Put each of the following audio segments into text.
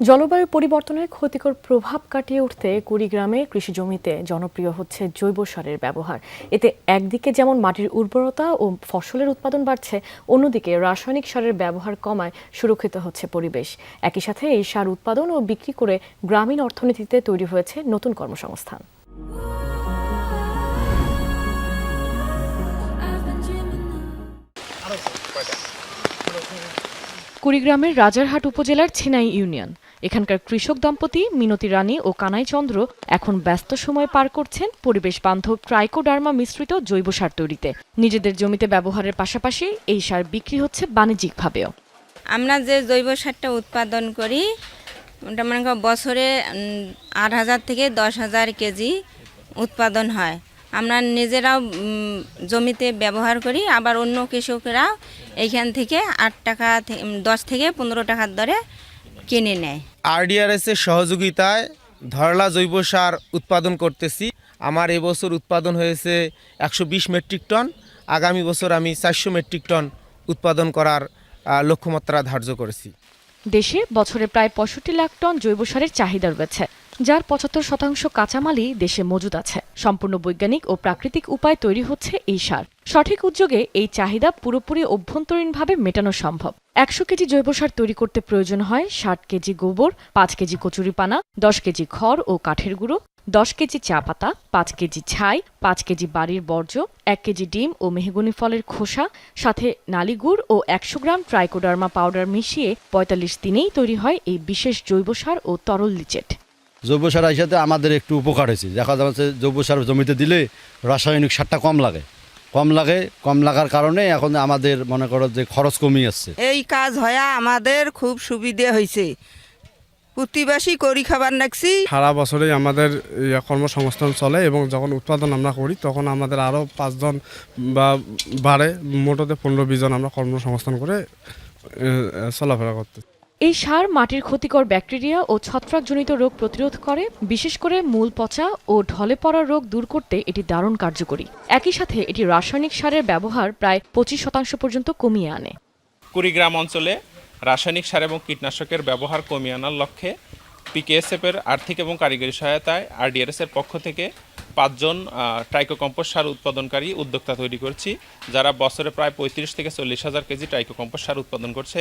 জলবায়ু পরিবর্তনের ক্ষতিকর প্রভাব কাটিয়ে উঠতে কুড়িগ্রামে কৃষি জমিতে জনপ্রিয় হচ্ছে জৈব সারের ব্যবহার। এতে একদিকে যেমন মাটির উর্বরতা ও ফসলের উৎপাদন বাড়ছে, অন্যদিকে রাসায়নিক সারের ব্যবহার কমায় সুরক্ষিত হচ্ছে পরিবেশ। একই সাথে এই সার উৎপাদন ও বিক্রি করে গ্রামীণ অর্থনীতিতে তৈরি হয়েছে নতুন কর্মসংস্থান। কুড়িগ্রামের রাজারহাট উপজেলার ছিনাই ইউনিয়ন। এখানকার কৃষক দম্পতি মিনতি রানী ও কানাই চন্দ্র এখন ব্যস্ত সময় পার করছেন পরিবেশ বান্ধব ট্রাইকোডার্মা মিশ্রিত জৈব সার তৈরিতে। নিজেদের জমিতে ব্যবহারের পাশাপাশি এই সার বিক্রি হচ্ছে বাণিজ্যিকভাবেও। আমরা যে জৈব সারটা উৎপাদন করি ওটা মনে করেন বছরে ৮,০০০ থেকে ১০,০০০ কেজি উৎপাদন হয়। আমরা নিজেরাও জমিতে ব্যবহার করি, আবার অন্য কৃষকরাও এইখান থেকে ৮ টাকা ১০ থেকে ১৫ টাকার দরে কিনে নেয়। RDRS এর সহযোগিতায় ধরলা জৈব সার উৎপাদন করতেছি। আমার এবছর উৎপাদন হয়েছে ১২০ মেট্রিক টন। আগামী বছর আমি ৪০০ মেট্রিক টন উৎপাদন করার লক্ষ্যমাত্রা ধার্য করেছি। দেশে বছরে প্রায় ৬৫ লাখ টন জৈব সারের চাহিদা রয়েছে, যার ৭৫% কাঁচামালই দেশে মজুদ আছে। সম্পূর্ণ বৈজ্ঞানিক ও প্রাকৃতিক উপায়ে তৈরি হচ্ছে এই সার। সঠিক উদ্যোগে এই চাহিদা পুরোপুরি অভ্যন্তরীণভাবে মেটানো সম্ভব। ১০০ কেজি জৈব সার তৈরি করতে প্রয়োজন হয় ৬০ কেজি গোবর, ৫ কেজি কচুরিপানা, ১০ কেজি খড় ও কাঠের গুঁড়ো, ১০ কেজি চা পাতা, ৫ কেজি ছাই, ৫ কেজি বাড়ির বর্জ্য, ১ কেজি ডিম ও মেহগনি ফলের খোসা, সাথে নালিগুড় ও ১০০ গ্রাম ট্রাইকোডার্মা পাউডার মিশিয়ে ৪৫ দিনেই তৈরি হয় এই বিশেষ জৈব সার ও তরল লিচেট। জৈব সার হিসাবে আমাদের একটু উপকার হয়েছে। দেখা যাচ্ছে জৈব সার জমিতে দিলে রাসায়নিক সারটা কম লাগার কারণে এখন আমাদের মনে করো যে খরচ কমে আসছে। এই কাজ হয় আমাদের খুব সুবিধে হয়েছে, প্রতিবাসী করি খাবার রাখছি। সারা বছরেই আমাদের কর্মসংস্থান চলে এবং যখন উৎপাদন আমরা করি তখন আমাদের আরও ৫ জন বা বাড়ে, মোটতে ১৫-২০ জন আমরা কর্মসংস্থান করে চলাফেরা করতে। এই সার মাটির ক্ষতিকর ব্যাকটেরিয়া ও ছত্রাকজনিত রোগ প্রতিরোধ করে। বিশেষ করে মূল পচা ও ঢলে পড়া রোগ দূর করতে এটি দারুণ কার্যকরী। একই সাথে এটি রাসায়নিক সারের ব্যবহার প্রায় ২৫% পর্যন্ত কমিয়ে আনে। কুড়িগ্রাম অঞ্চলে রাসায়নিক সার এবং কীটনাশকের ব্যবহার কমিয়ে আনার লক্ষ্যে PKSF এর আর্থিক এবং কারিগরি সহায়তায় RDRS এর পক্ষ থেকে ৫ জন ট্রাইকো কম্পোস্ট সার উৎপাদনকারী উদ্যোক্তা তৈরি করছি, যারা বছরে প্রায় ৩৫ থেকে ৪০,০০০ কেজি ট্রাইকো কম্পোস্ট সার উৎপাদন করছে।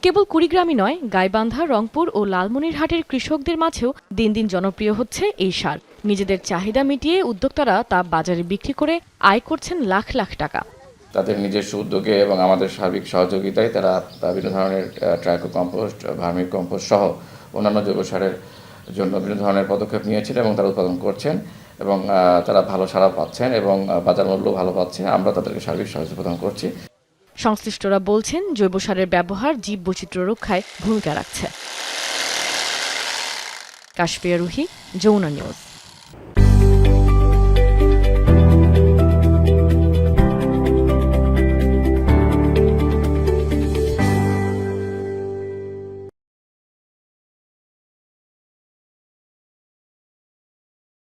কেবল কুড়িগ্রামই নয়, গাইবান্ধা, রংপুর ও লালমনিরহাটের কৃষকদের মাঝেও দিন দিন জনপ্রিয় হচ্ছে এই সার। নিজেদের চাহিদা মিটিয়ে উদ্যোক্তারা তা বাজারে বিক্রি করে আয় করছেন লাখ লাখ টাকা। তাদের নিজস্ব উদ্যোগে এবং আমাদের সার্বিক সহযোগিতায় তারা বিভিন্ন ধরনের ট্রাইকো কম্পোস্ট, ভার্মি কম্পোস্ট সহ অন্যান্য জৈব সারের জন্য বিভিন্ন ধরনের পদক্ষেপ নিয়েছেন এবং তারা উৎপাদন করছেন এবং তারা ভালো সাড়া পাচ্ছেন এবং বাজার মূল্য ভালো পাচ্ছেন। আমরা তাদেরকে সার্বিক সহযোগিতা প্রদান করছি। সংশ্লিষ্টরা বলছেন জৈব সারের ব্যবহার জীববৈচিত্র্য রক্ষায় ভূমিকা রাখছে। কাশফিয়া রুহি, যমুনা নিউজ।